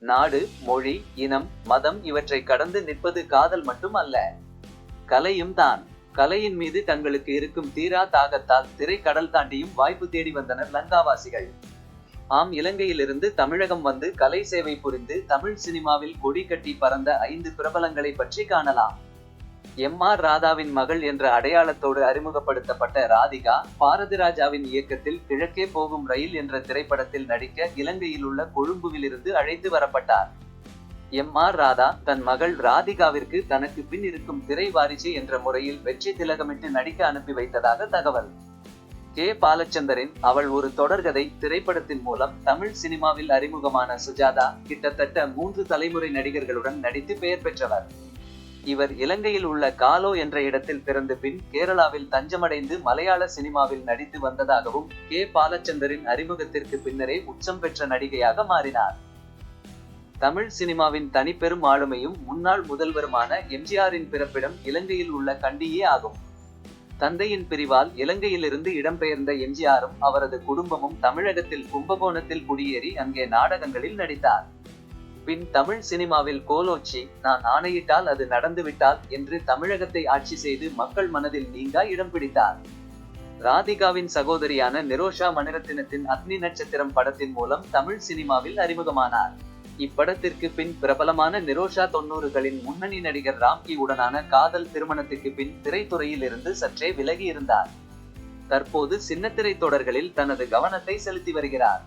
நாடு, மொழி, இனம், மதம் இவற்றை கடந்து நிற்பது காதல் மட்டும் அல்ல, கலையும் தான். கலையின் மீது தங்களுக்கு இருக்கும் தீரா தாகத்தால் திரை கடல் தாண்டியும் வாய்ப்பு தேடி வந்தனர் லங்காவாசிகள். ஆம், இலங்கையிலிருந்து தமிழகம் வந்து கலை சேவை புரிந்து தமிழ் சினிமாவில் கொடி கட்டி பறந்த 5 பிரபலங்களை பற்றி காணலாம். எம்.ஆர். ராதாவின் மகள் என்ற அடையாளத்தோடு அறிமுகப்படுத்தப்பட்ட ராதிகா, பாரதிராஜாவின் இயக்கத்தில் கிழக்கே போகும் ரயில் என்ற திரைப்படத்தில் நடிக்க இலங்கையில் உள்ள கொழும்புவிலிருந்து அழைத்து வரப்பட்டார். எம்.ஆர். ராதா தன் மகள் ராதிகாவிற்கு தனக்கு பின் இருக்கும் திரை வாரிசு என்ற முறையில் வெற்றி திலகமிட்டு நடிக்க அனுப்பி வைத்ததாக தகவல். கே. பாலச்சந்தரின் அவள் ஒரு தொடர்கதை திரைப்படத்தின் மூலம் தமிழ் சினிமாவில் அறிமுகமான சுஜாதா கிட்டத்தட்ட 3 தலைமுறை நடிகர்களுடன் நடித்து பெயர் பெற்றவர். இவர் இலங்கையில் உள்ள காலோ என்ற இடத்தில் பிறந்து பின் கேரளாவில் தஞ்சமடைந்து மலையாள சினிமாவில் நடித்து வந்ததாகவும், கே. பாலச்சந்தரின் அறிமுகத்திற்கு பின்னரே உச்சம் பெற்ற நடிகையாக மாறினார். தமிழ் சினிமாவின் தனிப்பெரும் ஆளுமையும் முன்னாள் முதல்வருமான எம்.ஜி.ஆரின் பிறப்பிடம் இலங்கையில் உள்ள கண்டியே ஆகும். தந்தையின் பிரிவால் இலங்கையிலிருந்து இடம்பெயர்ந்த எம்.ஜி.ஆரும் அவரது குடும்பமும் தமிழகத்தில் கும்பகோணத்தில் குடியேறி அங்கே நாடகங்களில் நடித்தார். பின் தமிழ் சினிமாவில் கோலோச்சி, நான் ஆணையிட்டால் அது நடந்துவிட்டால் என்று தமிழகத்தை ஆட்சி செய்து மக்கள் மனதில் நீங்கா இடம் பிடித்தார். ராதிகாவின் சகோதரியான நிரோஷா மணிரத்தினத்தின் அக்னி நட்சத்திரம் படத்தின் மூலம் தமிழ் சினிமாவில் அறிமுகமானார். இப்படத்திற்கு பின் பிரபலமான நிரோஷா 90களின் முன்னணி நடிகர் ராம்கி உடனான காதல் திருமணத்துக்கு பின் திரைத்துறையில் இருந்து சற்றே விலகி இருந்தார். தற்போது சின்னத்திரை தொடர்களில் தனது கவனத்தை செலுத்தி வருகிறார்.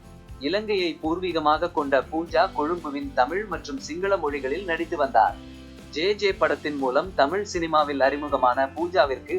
இலங்கையை பூர்வீகமாக கொண்ட பூஜா கொழும்புவின் தமிழ் மற்றும் சிங்கள மொழிகளில் நடித்து வந்தார். ஜே படத்தின் மூலம் தமிழ் சினிமாவில் அறிமுகமான பூஜாவிற்கு